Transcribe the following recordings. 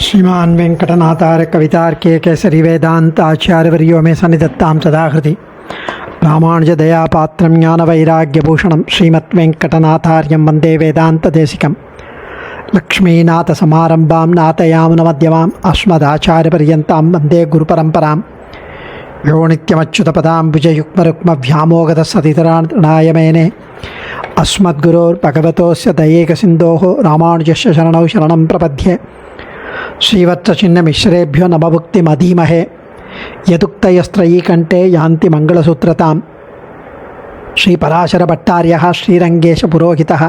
श्रीमान वेंकटनाथार्य कवितार्के केसरी वेदांत आचार्यवर्यो मे सन्निधत्तां सदाहृति रामानुज दयापात्रं ज्ञानवैराग्यभूषणं श्रीमद्वेंकटनाथार्यं वन्दे वेदान्तदेशिकं लक्ष्मीनाथसमारम्भां नाथयामुनमध्यमाम् अस्मदाचार्यपर्यन्तां वन्दे गुरुपरम्परां यो नित्यमच्युतपदाम्बुजयुग्मरुक्मव्यामोगतसतितराणाय मेने अस्मद्गुरोर्भगवतोस्य दयैकसिन्धोः रामानुजस्य शरणौ शरणं प्रपद्ये श्रीवत्सचिह्नमिश्रेभ्यो नमभुक्तिमधीमहे यदुक्तयस्त्रयी कंठे यान्ति मंगलसूत्रतां श्रीपराशरभट्टार्यः श्रीरङ्गेशपुरोहितः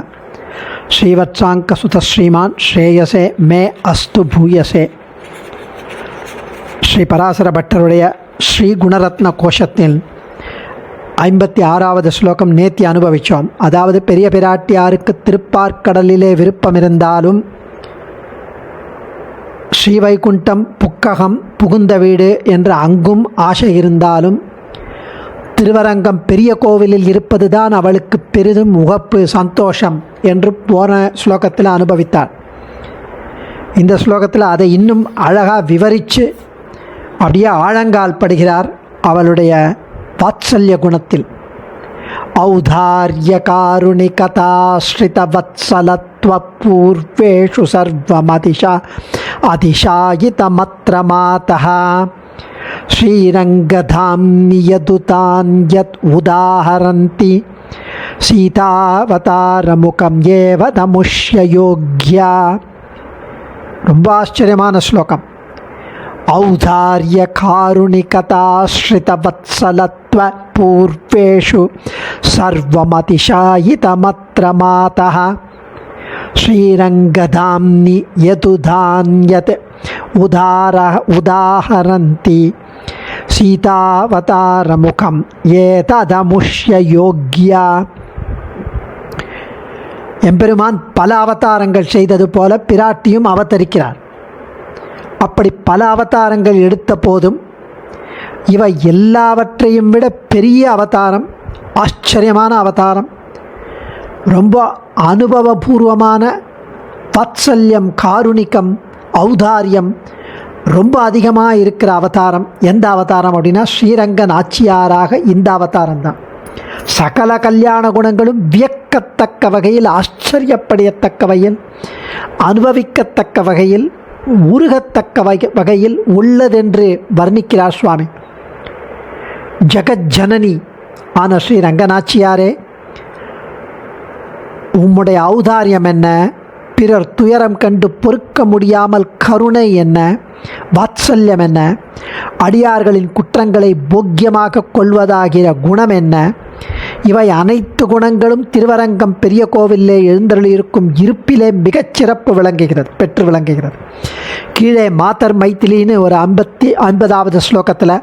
श्रीवत्साङ्कसुतः श्रीमान् श्रेयसे मे अस्तु भूयसे. ஸ்ரீ பராசர பட்டருடைய ஸ்ரீ குணரத்ன கோஷத்தில் 56வது ஸ்லோகம் நேத்தி அனுபவித்தோம். அதாவது பெரிய பிராட்டியாருக்கு திருப்பார்க்கடலிலே விருப்பம் இருந்தாலும் ஸ்ரீவைகுண்டம் புக்ககம் புகுந்த வீடு என்ற அங்கும் ஆசை இருந்தாலும் திருவரங்கம் பெரிய கோவிலில் இருப்பது தான் அவளுக்கு பெரிதும் உகப்பு சந்தோஷம் என்று போன ஸ்லோகத்தில் அனுபவித்தார். இந்த ஸ்லோகத்தில் அதை இன்னும் அழகாக விவரித்து அப்படியே ஆழங்கால் படுகிறார் அவளுடைய வாத்சல்ய குணத்தில். ஔதார்ய காருணிகதாஸ்ரித வத்சலத்வ பூர்வேஷு சர்வமதிஷா அதிஷாயிதமத்ர மாதः ஸ்ரீரங்கதாம்னி யதுதான் யத் உதாஹரந்தி சீதாவதாரமுகம் ஏவ தமுஷ்ய யோக்யா. ரொம்ப ஆச்சரியமான ஸ்லோகம். ஔதார்ய காருணிகதாஸ்ரித வத்சலத்வ பூர்வேஷு சர்வமதிஷாயிதமத்ர மாதः ஸ்ரீரங்கதாம்னி யதுதான்யத் உதாஹரந்தி சீதாவதாரமுகம் ஏததமுஷ்ய யோக்யா. எம்பெருமான் பல அவதாரங்கள் செய்தது போல பிராட்டியும் அவதரிக்கிறார். அப்படி பல அவதாரங்கள் எடுத்த போதும் இவை எல்லாவற்றையும் விட பெரிய அவதாரம், ஆச்சரியமான அவதாரம், ரொம்ப அனுபவபூர்வமான வாத்சல்யம், காருணிகம், ஔதாரியம் ரொம்ப அதிகமாக இருக்கிற அவதாரம் எந்த அவதாரம் அப்படின்னா ஸ்ரீரங்க நாச்சியாராக இந்த அவதாரம் தான். சகல கல்யாண குணங்களும் வியக்கத்தக்க வகையில், ஆச்சரியப்படையத்தக்க வகையில், அனுபவிக்கத்தக்க வகையில், உருகத்தக்க வகையில் உள்ளதென்று வர்ணிக்கிறார் சுவாமி. ஜகஜனனி ஆன ஸ்ரீ ரங்கநாச்சியாரே, உம்முடைய ஔதாரியம் என்ன, பிறர் துயரம் கண்டு பொறுக்க முடியாமல் கருணை என்ன, வாத்சல்யம் என்ன, அடியார்களின் குற்றங்களை போக்கியமாக கொள்வதாகிற குணம் என்ன, இவை அனைத்து குணங்களும் திருவரங்கம் பெரிய கோவிலே எழுந்தருளியிருக்கும் இருப்பிலே மிகச்சிறப்பு பெற்று விளங்குகிறது. கீழே மாதர் மைத்திலின்னு ஒரு 50வது ஸ்லோகத்தில்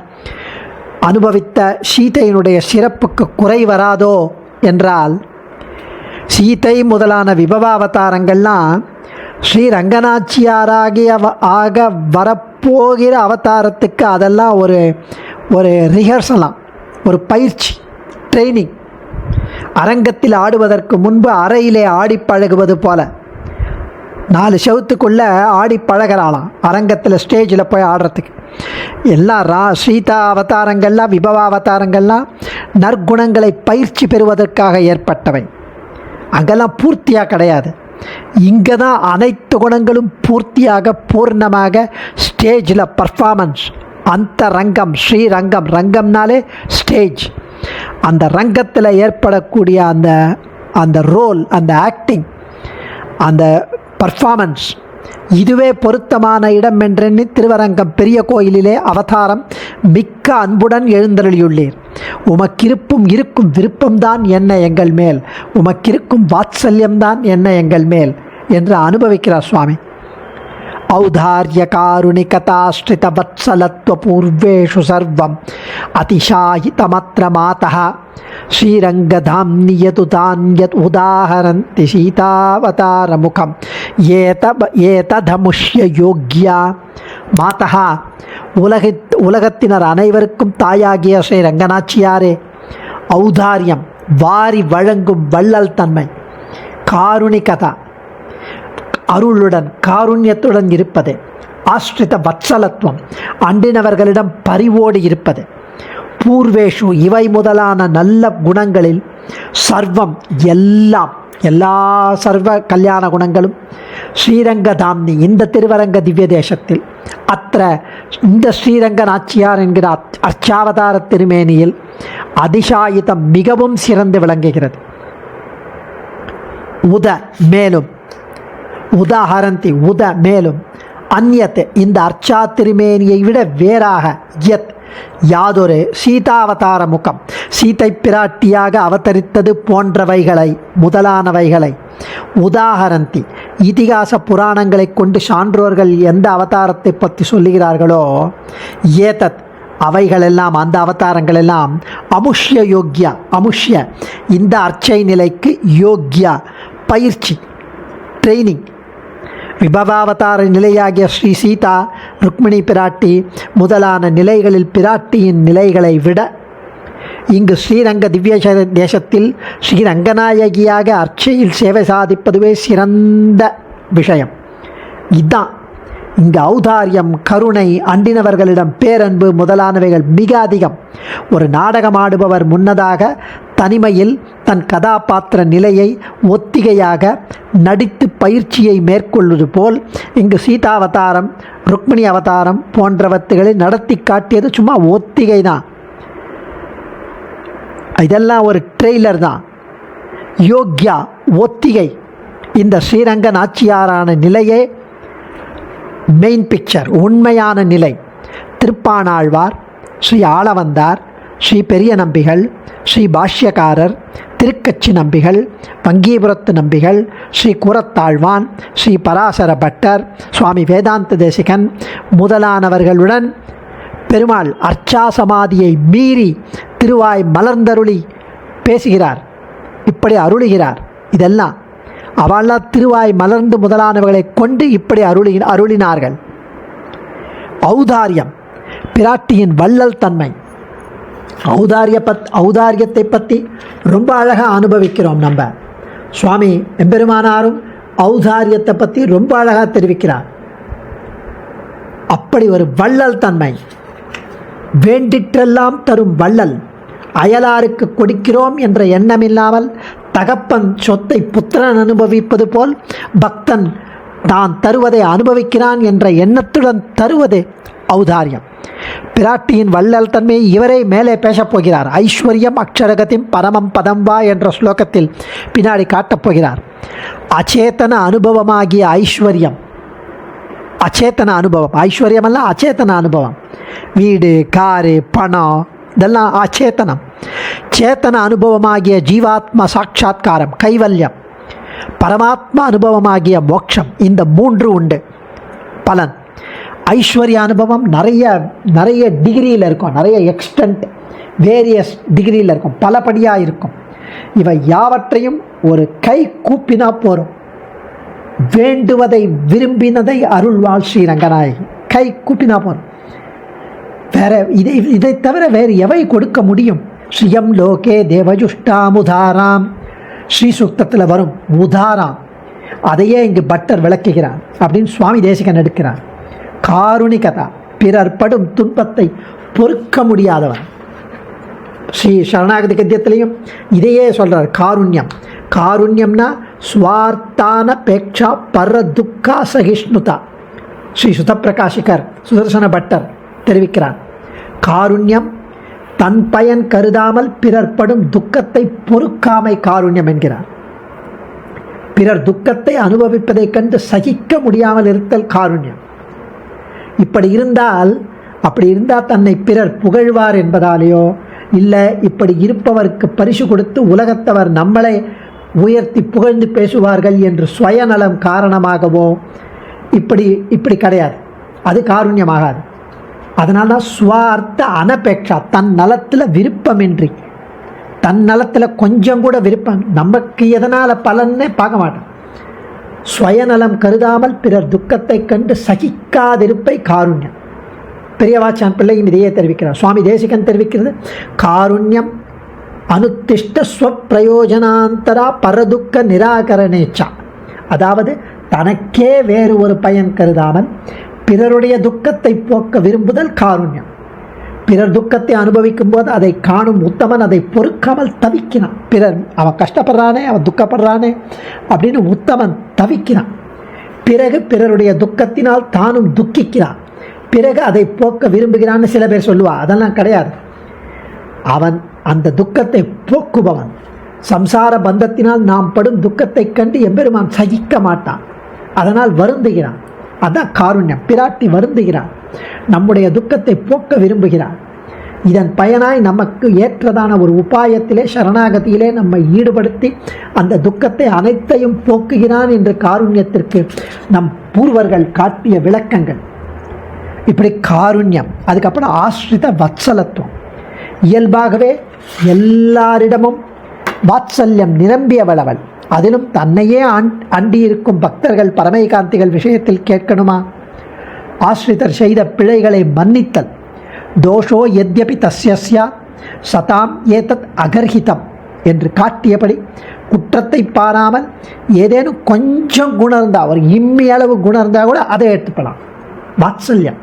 அனுபவித்த சீதையினுடைய சிறப்புக்கு குறை வராதோ என்றால், சீதை முதலான விபவாவதாரங்கள்லாம் ஸ்ரீரங்கநாச்சியாராகிய ஆக வரப்போகிற அவதாரத்துக்கு அதெல்லாம் ஒரு ரிஹர்சலாம், ஒரு பயிற்சி, ட்ரைனிங். அரங்கத்தில் ஆடுவதற்கு முன்பு அறையிலே ஆடி பழகுவது போல 4 செவத்துக்குள்ளே ஆடி பழகிறாளாம் அரங்கத்தில், ஸ்டேஜில் போய் ஆடுறதுக்கு. எல்லாம் சீதா அவதாரங்கள்லாம் விபவ அவதாரங்கள்லாம் நற்குணங்களை பயிற்சி பெறுவதற்காக ஏற்பட்டவை. அங்கெல்லாம் பூர்த்தியாக கிடையாது. இங்கே தான் அனைத்து குணங்களும் பூர்த்தியாக பூர்ணமாக ஸ்டேஜில் பர்ஃபார்மன்ஸ். அந்த ரங்கம், ஸ்ரீரங்கம், ரங்கம்னாலே ஸ்டேஜ். அந்த ரங்கத்தில் ஏற்படக்கூடிய அந்த ரோல், அந்த ஆக்டிங், அந்த பர்ஃபார்மன்ஸ், இதுவே பொருத்தமான இடம் என்றெண்ணி திருவரங்கம் பெரிய கோயிலிலே அவதாரம் மிக்க அன்புடன் எழுந்தருளியுள்ளீர். உமக்கிருப்பும் இருக்கும் விருப்பம்தான் என்ன எங்கள் மேல், உமக்கிருக்கும் வாத்சல்யம்தான் என்ன எங்கள் மேல் என்று அனுபவிக்கிறார் சுவாமி. ஔதார்ய காருணிகதாஸ்ரித வத்சலத்வ பூர்வேஷு சர்வம் அதிஷாயிதமத்ர மாதः ஸ்ரீரங்கதாம்னி யதுதான் யத் உதாஹரந்தி சீதாவதாரமுகம் ஏததமுஷ்ய யோக்யா. மாதः உலகத்தினர் அனைவருக்கும் தாயாகிய ஸ்ரீ ரங்கநாச்சியாரே, ஔதாரியம் வாரி வழங்கும் வள்ளல் தன்மை, காருணிகதா அருளுடன் காருண்யத்துடன் இருப்பது, ஆஸ்ரித வத்சலத்துவம், அண்டினவர்களிடம் பரிவோடு இருப்பது, பூர்வேஷு இவை முதலான நல்ல குணங்களில் சர்வம் எல்லாம், எல்லா சர்வ கல்யாண குணங்களும் ஸ்ரீரங்கதாம்னி இந்த திருவரங்க திவ்ய தேசத்தில், அத்த இந்த ஸ்ரீரங்க நாச்சியார் என்கிற அர்ச்சாவதார திருமேனியில் அதிசாயிதம் மிகவும் சிறந்து விளங்குகிறது. உத மேலும், உதாஹரந்தி உத மேலும், அந்யத் இந்த அர்ச்சா திருமேனியை விட வேறாக, யத் யாதொரு சீதாவதார முகம், சீதை பிராட்டியாக அவதரித்தது போன்றவைகளை முதலானவைகளை, உதாஹரந்தி இதிகாச புராணங்களை கொண்டு சான்றோர்கள் எந்த அவதாரத்தை பற்றி சொல்லுகிறார்களோ, ஏதத் அவைகளெல்லாம், அந்த அவதாரங்கள் எல்லாம் அமுஷ்ய யோக்யா, அமுஷ்ய இந்த அர்ச்சை நிலைக்கு யோக்யா பயிற்சி, ட்ரைனிங். விபவாவதார நிலையாகிய ஸ்ரீ சீதா ருக்மிணி பிராட்டி முதலான நிலைகளில் பிராட்டியின் நிலைகளை விட இங்கு ஸ்ரீரங்க திவ்ய தேசத்தில் ஸ்ரீரங்கநாயகியாக அர்ச்சையில் சேவை சாதிப்பதுவே சிறந்த விஷயம். இதுதான் இங்கு ஔதாரியம், கருணை, அண்டினவர்களிடம் பேரன்பு முதலானவைகள் மிக அதிகம். ஒரு நாடகம் ஆடுபவர் முன்னதாக தனிமையில் தன் கதாபாத்திர நிலையை ஒத்திகையாக நடித்து பயிற்சியை மேற்கொள்வது போல் இங்கு சீதாவதாரம், ருக்மிணி அவதாரம் போன்றவற்றுகளை நடத்தி காட்டியது சும்மா ஒத்திகை தான். இதெல்லாம் ஒரு ட்ரெய்லர் தான். யோக்யா ஒத்திகை. இந்த ஸ்ரீரங்க நாச்சியாரான நிலையே மெயின் பிக்சர், உண்மையான நிலை. திருப்பாணாழ்வார், ஸ்ரீ ஆளவந்தார், ஸ்ரீ பெரிய நம்பிகள், ஸ்ரீ பாஷ்யக்காரர், திருக்கச்சி நம்பிகள், வங்கீபுரத்து நம்பிகள், ஸ்ரீ கூரத்தாழ்வான், ஸ்ரீ பராசர பட்டர், சுவாமி வேதாந்த தேசிகன் முதலானவர்களுடன் பெருமாள் அர்ச்சா சமாதியை மீறி திருவாய் மலர்ந்தருளி பேசுகிறார், இப்படி அருளுகிறார். இதெல்லாம் அவள்லாம் திருவாய் மலர்ந்து முதலானவர்களை கொண்டு இப்படி அருளினார்கள். ஔதாரியம், பிராட்டியின் வள்ளல் தன்மை. ஔதாரியத்தை பற்றி ரொம்ப அழகாக அனுபவிக்கிறோம் நம்ம. சுவாமி எம்பெருமானாரும் ஔதாரியத்தை பற்றி ரொம்ப அழகாக தெரிவிக்கிறார். அப்படி ஒரு வள்ளல் தன்மை, வேண்டிற்றெல்லாம் தரும் வள்ளல். அயலாருக்கு கொடுக்கிறோம் என்ற எண்ணமில்லாமல் தகப்பன் சொத்தை புத்திரன் அனுபவிப்பது போல் பக்தன் தான் தருவதை அனுபவிக்கிறான் என்ற எண்ணத்துடன் தருவது ஔதாரியம். பிராட்டியின் வள்ளல் தன்மையை இவரே மேலே பேசப் போகிறார். ஐஸ்வர்யம் அக்ஷரகத்தின் பரமம் பதம் வா என்ற ஸ்லோகத்தில் பின்னாடி காட்டப்போகிறார். அச்சேதன அனுபவமாகிய ஐஸ்வர்யம், அச்சேதன அனுபவம், ஐஸ்வர்யமல்ல அச்சேதன அனுபவம். வீடு, காரு, பணம் இதெல்லாம் அச்சேதனம். சேத்தன அனுபவமாகிய ஜீவாத்ம சாட்சா்காரம் கைவல்யம், பரமாத்மா அனுபவமாகிய மோட்சம், இந்த மூன்று உண்டு பலன். ஐஸ்வர்ய அனுபவம் நிறைய டிகிரியில் இருக்கும், நிறைய எக்ஸ்டென்ட், வேரியஸ் டிகிரியில் இருக்கும், பலபடியாக இருக்கும். இவை யாவற்றையும் ஒரு கை கூப்பினா போரும். வேண்டுவதை விரும்பினதை அருள்வாள் ஸ்ரீரங்கநாயகி. கை கூப்பினா போரும். வேற இதை தவிர வேறு எவை கொடுக்க முடியும்? ஸ்ரீயம் லோகே தேவஜுஷ்டாமுதாராம், ஸ்ரீ சுக்தத்தில் வரும் உதாராம். அதையே இங்கு பட்டர் விளக்குகிறார் அப்படின்னு சுவாமி தேசிகன் எடுக்கிறார். காருணிகதா, பிறர் படும் துன்பத்தை பொறுக்க முடியாதவன். ஸ்ரீ சரணாகதி கத்தியத்திலையும் இதையே சொல்கிறார். காருண்யம், காருண்யம்னா ஸ்வார்த்தான பேக்ஷா பர துக்கா சகிஷ்ணுதா. ஸ்ரீ சுதப்பிரகாஷிகர் சுதர்சன பட்டர் தெரிவிக்கிறார். காருண்யம் தன் பயன் கருதாமல் பிறர் படும் துக்கத்தை பொறுக்காமை காருண்யம் என்கிறார். பிறர் துக்கத்தை அனுபவிப்பதைக் கண்டு சகிக்க முடியாமல் இருத்தல் காருண்யம். அப்படி இருந்தால் தன்னை பிறர் புகழ்வார் என்பதாலேயோ இல்லை இப்படி இருப்பவருக்கு பரிசு கொடுத்து உலகத்தவர் நம்மளை உயர்த்தி புகழ்ந்து பேசுவார்கள் என்று சுயநலம் காரணமாகவோ இப்படி கிடையாது. அது காருண்யமாகாது. அதனால தான் ஸ்வார்த்த அனபேட்சா, தன் நலத்தில் விருப்பமின்றி, தன் நலத்தில் கொஞ்சம் கூட விருப்பம், நமக்கு எதனால் பலன்னே பார்க்க மாட்டோம். சுயநலம் கருதாமல் பிறர் துக்கத்தை கண்டு சகிக்காதிருப்பை காருண்யம். பெரியவாச்சான் பிள்ளையும் இதையே தெரிவிக்கிறார். சுவாமி தேசிகன் தெரிவிக்கிறது, காருண்யம் அனுத்திஷ்ட ஸ்வப்பிரயோஜனாந்தரா பரதுக்க நிராகரணேச்சா. அதாவது தனக்கே வேறு ஒரு பயன் கருதாமல் பிறருடைய துக்கத்தை போக்க விரும்புதல் காருண்யம். பிறர் துக்கத்தை அனுபவிக்கும் போது அதை காணும் உத்தமன் அதை பொறுக்காமல் தவிக்கிறான். பிறர் அவன் கஷ்டப்படுறானே, அவன் துக்கப்படுறானே அப்படின்னு உத்தமன் தவிக்கிறான். பிறகு பிறருடைய துக்கத்தினால் தானும் துக்கிக்கிறான். பிறகு அதை போக்க விரும்புகிறான்னு சில பேர் சொல்லுவா. அதெல்லாம் கிடையாது. அவன் அந்த துக்கத்தை போக்குபவன். சம்சார பந்தத்தினால் நாம் படும் துக்கத்தை கண்டு எம்பெருமான் சகிக்க மாட்டான். அதனால் வருந்துகிறான். அதான் காருண்யம். பிராட்டி வருந்துகிறான், நம்முடைய துக்கத்தை போக்க விரும்புகிறான். இதன் பயனாய் நமக்கு ஏற்றதான ஒரு உபாயத்திலே சரணாகதியிலே நம்மை ஈடுபடுத்தி அந்த துக்கத்தை அனைத்தையும் போக்குகிறான் என்று காருண்யத்திற்கு நம் பூர்வர்கள் காட்டிய விளக்கங்கள். இப்படி காருண்யம். அதுக்கப்புறம் ஆஸ்ரித வத்சலத்துவம். இயல்பாகவே எல்லாரிடமும் வாத்சல்யம் நிரம்பியவளவள். அதிலும் தன்னையே அண்டியிருக்கும் பக்தர்கள் பரமைகாந்திகள் விஷயத்தில் கேட்கணுமா? ஆஸ்ரிதர் செய்த பிழைகளை மன்னித்தல். தோஷோ யத்யபி தஸ்யஸ்யா சதாம் ஏதத் அகர்ஹிதம் என்று காட்டியபடி குற்றத்தை பாராமல் ஏதேனும் கொஞ்சம் குணம் இருந்தால், ஒரு இம்மி அளவு குணம் இருந்தால் கூட அதை எடுத்துக்கலாம். வாத்சல்யம்.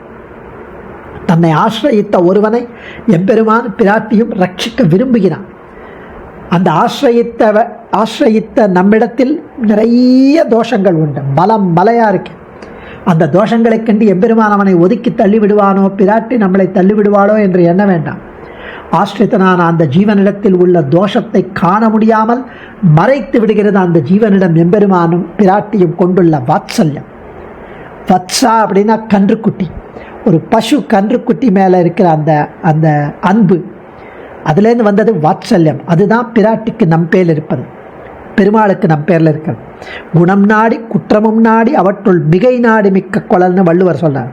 தன்னை ஆசிரயித்த ஒருவனை எம்பெருமான் பிராட்டியும் ரட்சிக்க விரும்புகிறான். அந்த ஆசிரயித்த நம்மிடத்தில் நிறைய தோஷங்கள் உண்டு. மலையாக இருக்கு. அந்த தோஷங்களை கண்டு எம்பெருமான் அவனை ஒதுக்கி தள்ளிவிடுவானோ, பிராட்டி நம்மளை தள்ளிவிடுவாளோ என்று எண்ண வேண்டாம். ஆசிரித்தனான அந்த ஜீவனிடத்தில் உள்ள தோஷத்தை காண முடியாமல் மறைத்து விடுகிறது அந்த ஜீவனிடம் எம்பெருமானும் பிராட்டியும் கொண்டுள்ள வாத்சல்யம். வத்சா அப்படின்னா கன்றுக்குட்டி. ஒரு பசு கன்றுக்குட்டி மேலே இருக்கிற அந்த அந்த அன்பு, அதுலேருந்து வந்தது வாத்சல்யம். அதுதான் பிராட்டிக்கு நம் பேரில் இருப்பது, பெருமாளுக்கு நம் பேரில் இருக்கிறது. குணம் நாடி குற்றமும் நாடி அவற்றுள் மிகை நாடி மிக்க கொளல்னு வள்ளுவர் சொல்றார்.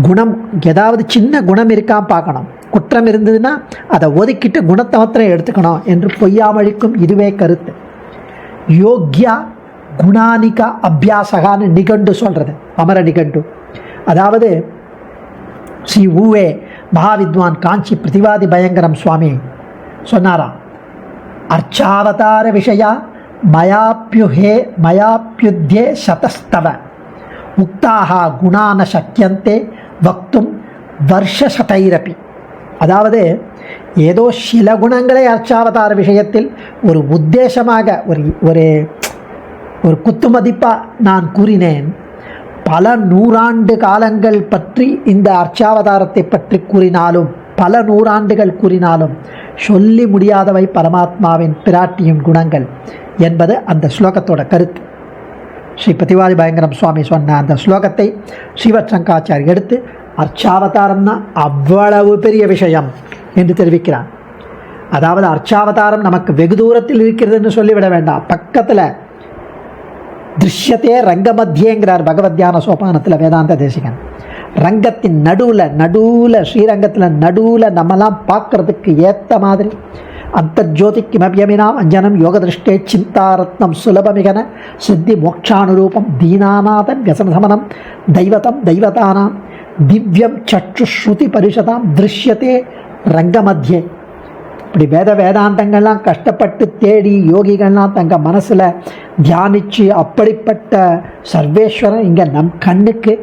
குணம், ஏதாவது சின்ன குணம் இருக்கான்னு பார்க்கணும். குற்றம் இருந்ததுன்னா அதை ஒதுக்கிட்டு குணத்தை மாத்திரம் எடுத்துக்கணும் என்று பொய்யாமழிக்கும் இதுவே கருத்து. யோக்யா குணானிகா அபியாசகான்னு நிகண்டு சொல்றது, அமர நிகண்டு. அதாவது ஸ்ரீ ஊவே மகாவித்வான் காஞ்சி பிரதிவாதி பயங்கரம் சுவாமி சொன்னாராம், அர்ச்சாவதார விஷயா மயாப்யுத்யே சதஸ்தவ உக்தாக குணான சக்கியந்தே வக்தும் வருஷசதைரப்பி. அதாவது ஏதோ சில குணங்களை அர்ச்சாவதார விஷயத்தில் ஒரு உத்தேசமாக ஒரு குத்துமதிப்பாக நான் கூறினேன். பல நூறாண்டு காலங்கள் பற்றி இந்த அர்ச்சாவதாரத்தை பற்றி கூறினாலும், பல நூறாண்டுகள் கூறினாலும் சொல்லி முடியாதவை பரமாத்மாவின் பிராட்டியின் குணங்கள் என்பது அந்த ஸ்லோகத்தோட கருத்து. ஸ்ரீ பிரதிவாதி பயங்கரம் சுவாமி சொன்ன அந்த ஸ்லோகத்தை ஸ்ரீவத் சங்காச்சாரி எடுத்து அர்ச்சாவதாரம்னா அவ்வளவு பெரிய விஷயம் என்று தெரிவிக்கிறான். அதாவது அர்ச்சாவதாரம் நமக்கு வெகு தூரத்தில் இருக்கிறதுன்னு சொல்லிவிட வேண்டாம், பக்கத்தில் திருஷ்யத்தே ரங்கமத்தியேங்கிறார் பகவத்யான சோபானத்தில் வேதாந்த தேசிகன். ரங்கத்தின் நடுவில் ஸ்ரீரங்கத்தில் நடுவில் நம்மலாம் பார்க்கறதுக்கு ஏற்ற மாதிரி அந்தர்ஜோதிக்கு மபியமினாம் அஞ்சனம் யோக திருஷ்டே சிந்தாரத்னம் சுலபமிகன சித்தி மோக்ஷானுரூபம் தீனாநாதன் வியசனசமனம் தெய்வதம் தெய்வதானாம் திவ்யம் சற்றுஸ்ருதி பரிஷதாம் திருஷ்யத்தே ரங்கமத்தியே. இப்படி வேதாந்தங்கள்லாம் கஷ்டப்பட்டு தேடி யோகிகள்லாம் தங்கள் மனசில் தியானித்து அப்படிப்பட்ட சர்வேஸ்வரன் இங்கே நம் கண்ணுக்கு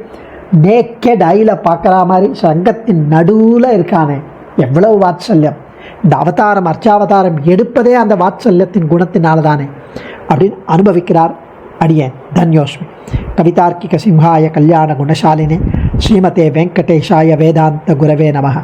நேக்கெட் ஐயில் பார்க்குற மாதிரி சங்கத்தின் நடுவில் இருக்கானே, எவ்வளவு வாத்சல்யம்! இந்த அவதாரம் அர்ச்சாவதாரம் எடுப்பதே அந்த வாத்சல்யத்தின் குணத்தினால தானே அப்படின்னு அனுபவிக்கிறார். அடியேன் தன்யோஸ்மி. கவிதார்க்கிக சிம்ஹாய கல்யாண குணசாலினே ஸ்ரீமதே வெங்கடேஷாய வேதாந்த குரவே நமஹ.